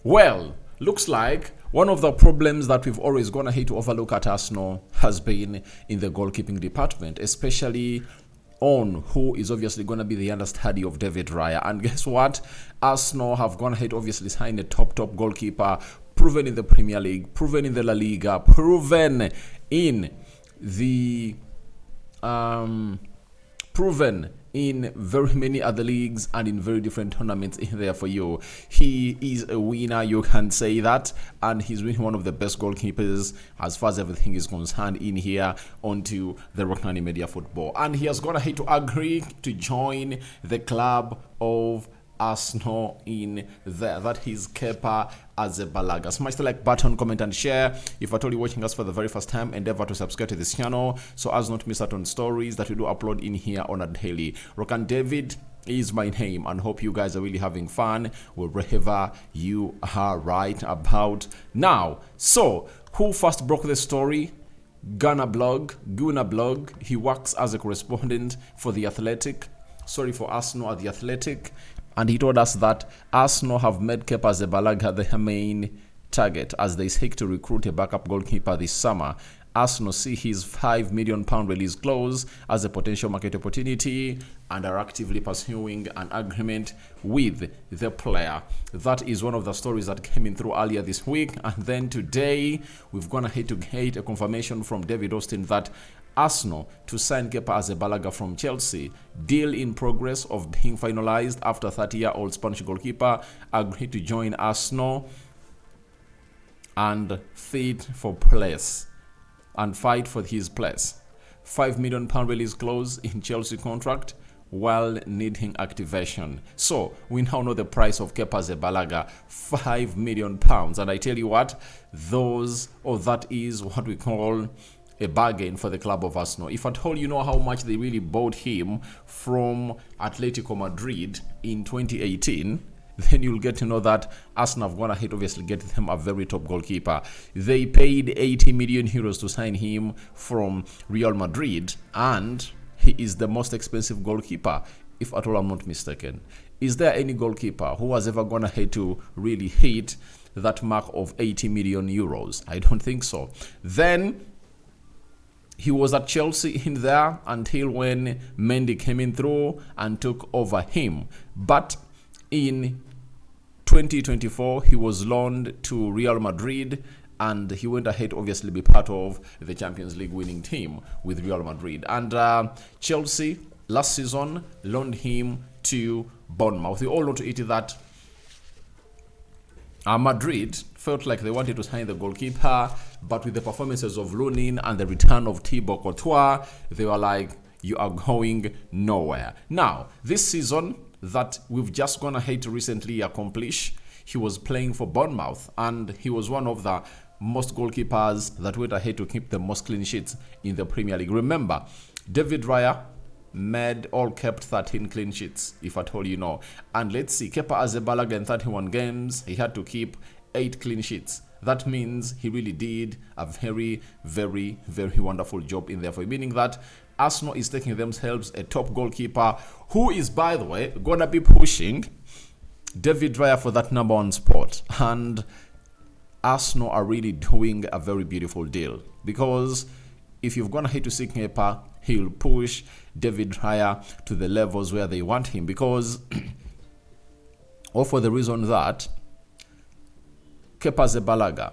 Well, looks like one of the problems that we've always gonna hate to overlook at Arsenal has been in the goalkeeping department, especially on who is obviously going to be the understudy of David Raya. And guess what? Arsenal have gone ahead, obviously signed a top goalkeeper, proven in the Premier League, proven in the La Liga, proven in the proven in very many other leagues and in very different tournaments in there for you. He is a winner, you can say that, and he's really one of the best goalkeepers as far as everything is concerned in here onto the Rokani Media Football. And he has gone ahead to agree to join the club of Arsenal in there. That is Kepa Arrizabalaga. Smash the like button, comment and share. If at all you're watching us for the very first time, endeavor to subscribe to this channel so as not to miss out on stories that we do upload in here on a daily. Rokani David is my name, and hope you guys are really having fun wherever you are right about now. So who first broke the story? Guna Blog. He works as a correspondent for the for Arsenal at the Athletic. And he told us that Arsenal have made Kepa Arrizabalaga their main target as they seek to recruit a backup goalkeeper this summer. Arsenal see his £5 million release clause as a potential market opportunity and are actively pursuing an agreement with the player. That is one of the stories that came in through earlier this week. And then today, we've gone ahead to get a confirmation from David Austin that Arsenal to sign Kepa Arrizabalaga from Chelsea. Deal in progress of being finalized after 30-year-old Spanish goalkeeper agreed to join Arsenal and fight for his place. £5 million release clause in Chelsea contract while needing activation. So we now know the price of Kepa Arrizabalaga, £5 million. And I tell you what, that is what we call a bargain for the club of Arsenal. If at all you know how much they really bought him from Atletico Madrid in 2018, then you'll get to know that Arsenal have gone ahead, obviously, get them a very top goalkeeper. They paid 80 million euros to sign him from Real Madrid, and he is the most expensive goalkeeper, if at all I'm not mistaken. Is there any goalkeeper who has ever gone ahead to really hit that mark of 80 million euros? I don't think so. Then he was at Chelsea in there until when Mendy came in through and took over him. But in 2024, he was loaned to Real Madrid, and he went ahead, obviously, be part of the Champions League winning team with Real Madrid. And Chelsea last season loaned him to Bournemouth. We all know to it that Madrid felt like they wanted to sign the goalkeeper, but with the performances of Lunin and the return of Thibaut Courtois, they were like, you are going nowhere. Now, this season that we've just gone ahead to recently accomplish, he was playing for Bournemouth, and he was one of the most goalkeepers that went ahead to keep the most clean sheets in the Premier League. Remember, David Raya kept 13 clean sheets, if at all you know. And let's see, Kepa Arrizabalaga in 31 games, he had to keep 8 clean sheets. That means he really did a very, very, very wonderful job in there for him, meaning that Arsenal is taking themselves a top goalkeeper who is, by the way, gonna be pushing David Raya for that number 1 spot. And Arsenal are really doing a very beautiful deal, because if you've gone ahead to see Kepa, he'll push David Raya to the levels where they want him, because or for the reason that Kepa Arrizabalaga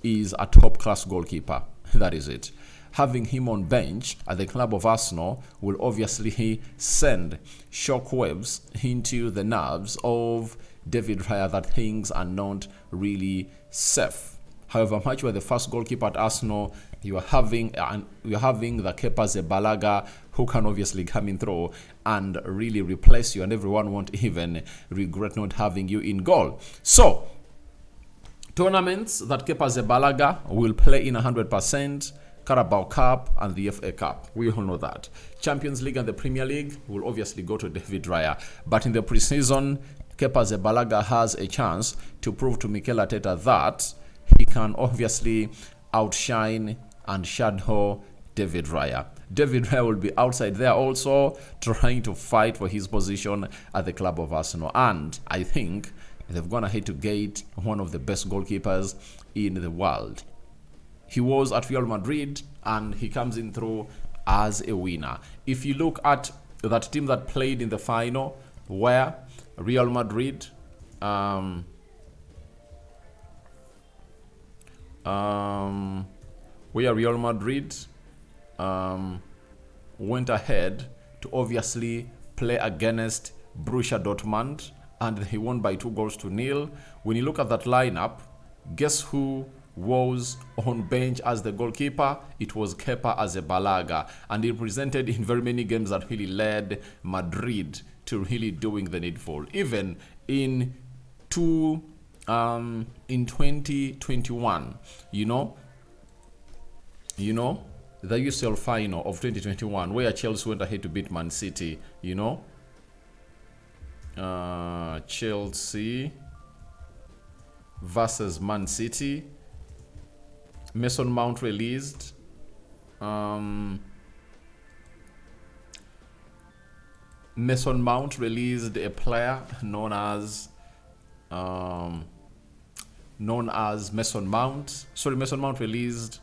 is a top-class goalkeeper. That is it. Having him on bench at the club of Arsenal will obviously send shockwaves into the nerves of David Raya that things are not really safe. However much you are the first goalkeeper at Arsenal, you are having the Kepa Arrizabalaga who can obviously come in through and really replace you, and everyone won't even regret not having you in goal. So, tournaments that Kepa Arrizabalaga will play in 100%, Carabao Cup and the FA Cup. We all know that. Champions League and the Premier League will obviously go to David Raya. But in the preseason, Kepa Arrizabalaga has a chance to prove to Mikel Arteta that he can obviously outshine and shadow David Raya. David Raya will be outside there also trying to fight for his position at the club of Arsenal. And I think they've gone ahead to get one of the best goalkeepers in the world. He was at Real Madrid and he comes in through as a winner. If you look at that team that played in the final, where Real Madrid went ahead to obviously play against Borussia Dortmund, and he won by 2-0. When you look at that lineup, guess who was on bench as the goalkeeper? It was Kepa Arrizabalaga, and he represented in very many games that really led Madrid to really doing the needful. Even in 2021, you know, the UCL final of 2021, where Chelsea went ahead to beat Man City, Chelsea versus Man City. Mason Mount released. Mason Mount released a player known as Mason Mount. Mason Mount released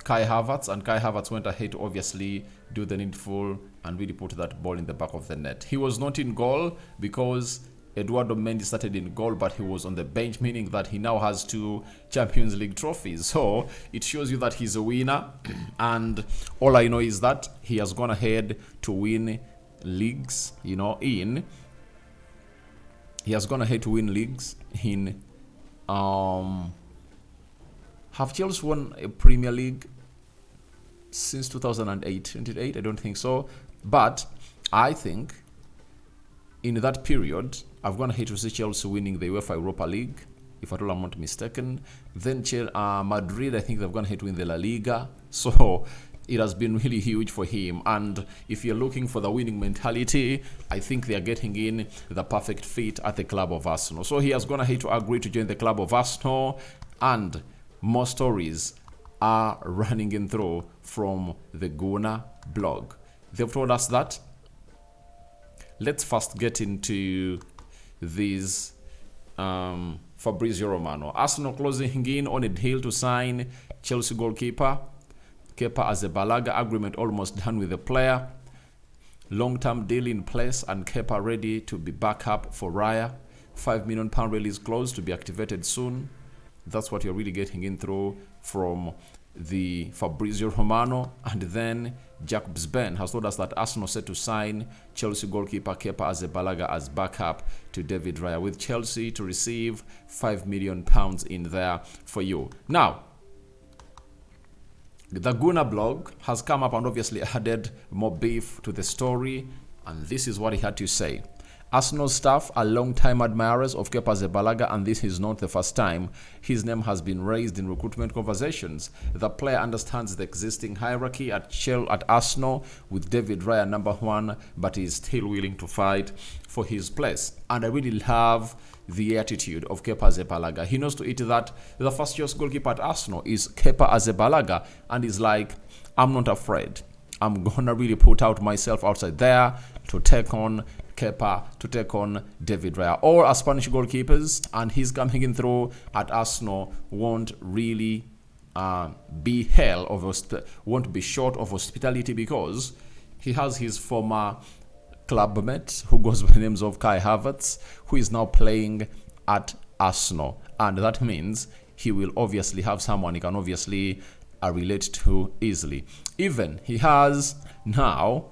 Kai Havertz, and Kai Havertz went ahead to obviously do the needful and really put that ball in the back of the net. He was not in goal because Eduardo Mendy started in goal, but he was on the bench, meaning that he now has 2 Champions League trophies. So it shows you that he's a winner. And all I know is that he has gone ahead to win leagues, he has gone ahead to win leagues in have Chelsea won a Premier League since 2008? I don't think so. But I think in that period, I've gone ahead to see Chelsea winning the UEFA Europa League, if at all I'm not mistaken. Then Madrid, I think they've gone ahead to win the La Liga. So it has been really huge for him. And if you're looking for the winning mentality, I think they are getting in the perfect fit at the club of Arsenal. So he has gone ahead to agree to join the club of Arsenal, and more stories are running in through from the Guna blog. They've told us that. Let's first get into this Fabrizio Romano. Arsenal closing in on a deal to sign Chelsea goalkeeper Kepa Arrizabalaga. Agreement almost done with the player. Long-term deal in place, and Kepa ready to be back up for Raya. £5 million release clause to be activated soon. That's what you're really getting in through from the Fabrizio Romano. And then Jacobs Ben has told us that Arsenal set to sign Chelsea goalkeeper Kepa Arrizabalaga as backup to David Raya, with Chelsea to receive £5 million in there for you. Now, the Guna blog has come up and obviously added more beef to the story, and this is what he had to say. Arsenal staff are long-time admirers of Kepa Arrizabalaga, and this is not the first time his name has been raised in recruitment conversations. The player understands the existing hierarchy at Arsenal, with David Raya number 1, but he is still willing to fight for his place. And I really love the attitude of Kepa Arrizabalaga. He knows to it that the first choice goalkeeper at Arsenal is Kepa Arrizabalaga, and he's like, I'm not afraid. I'm gonna really put out myself outside there to take on Kepa, to take on David Raya. All are Spanish goalkeepers, and he's coming in through at Arsenal won't really be won't be short of hospitality, because he has his former clubmate who goes by the names of Kai Havertz, who is now playing at Arsenal, and that means he will obviously have someone he can obviously relate to easily. Even he has now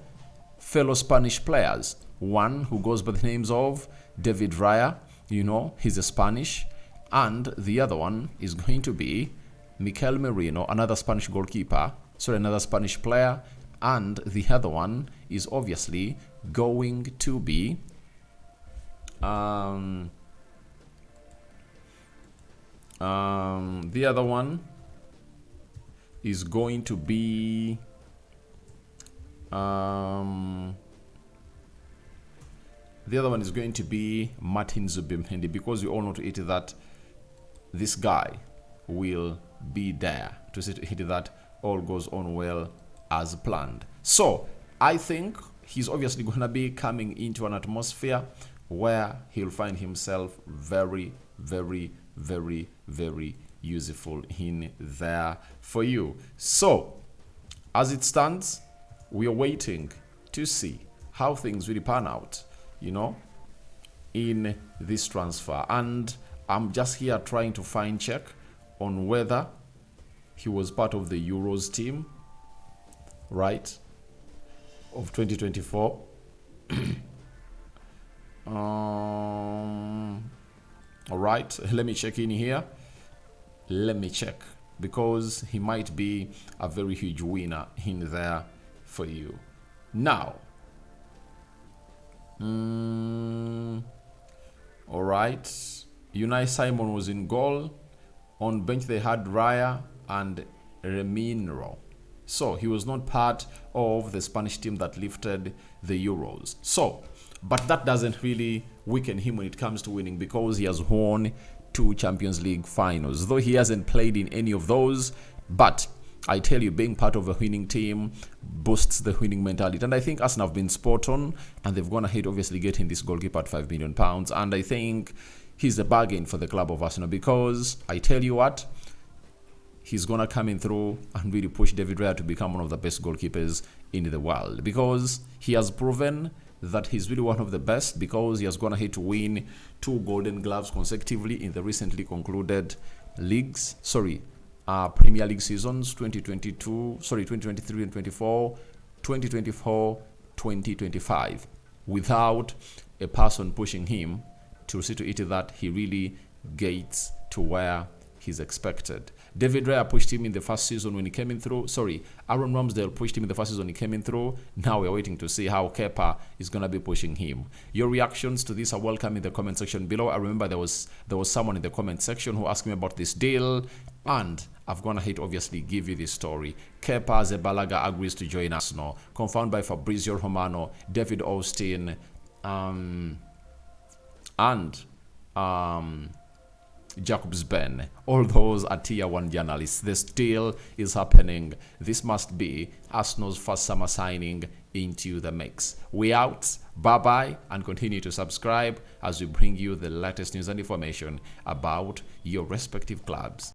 fellow Spanish players, one who goes by the names of David Raya, he's a Spanish, and the other one is going to be Mikel Merino, another Spanish goalkeeper, another Spanish player, and the other one is obviously going to be the other one is going to be Martin Zubimendi, because we all know to it that this guy will be there to see to it that all goes on well as planned. So I think he's obviously going to be coming into an atmosphere where he'll find himself very, very, very, very useful in there for you. So, as it stands, we are waiting to see how things really pan out, in this transfer. And I'm just here trying to fine check on whether he was part of the Euros team, right, of 2024. All right, let me check in here. Let me check, because he might be a very huge winner in there for you. Now, all right, Unai Simon was in goal. On bench they had Raya and Remiro. So he was not part of the Spanish team that lifted the Euros. So, but that doesn't really weaken him when it comes to winning, because he has won 2 Champions League finals, though he hasn't played in any of those. But I tell you, being part of a winning team boosts the winning mentality. And I think Arsenal have been spot on, and they've gone ahead, obviously, getting this goalkeeper at £5 million. And I think he's a bargain for the club of Arsenal, because I tell you what, he's going to come in through and really push David Raya to become one of the best goalkeepers in the world, because he has proven that he's really one of the best, because he has gone ahead to win 2 Golden Gloves consecutively in the recently concluded Premier League seasons 2023 and 24, 2024, 2025, without a person pushing him to see to it that he really gets to where he's expected. David Raya pushed him in the first season when he came in through. Aaron Ramsdale pushed him in the first season he came in through. Now we're waiting to see how Kepa is going to be pushing him. Your reactions to this are welcome in the comment section below. I remember there was someone in the comment section who asked me about this deal, and I've gone ahead to obviously give you this story. Kepa Arrizabalaga agrees to join Arsenal, confirmed by Fabrizio Romano, David Austin, and Jacobs Ben. All those are tier 1 journalists. This deal is happening. This must be Arsenal's first summer signing into the mix. We out. Bye-bye, and continue to subscribe as we bring you the latest news and information about your respective clubs.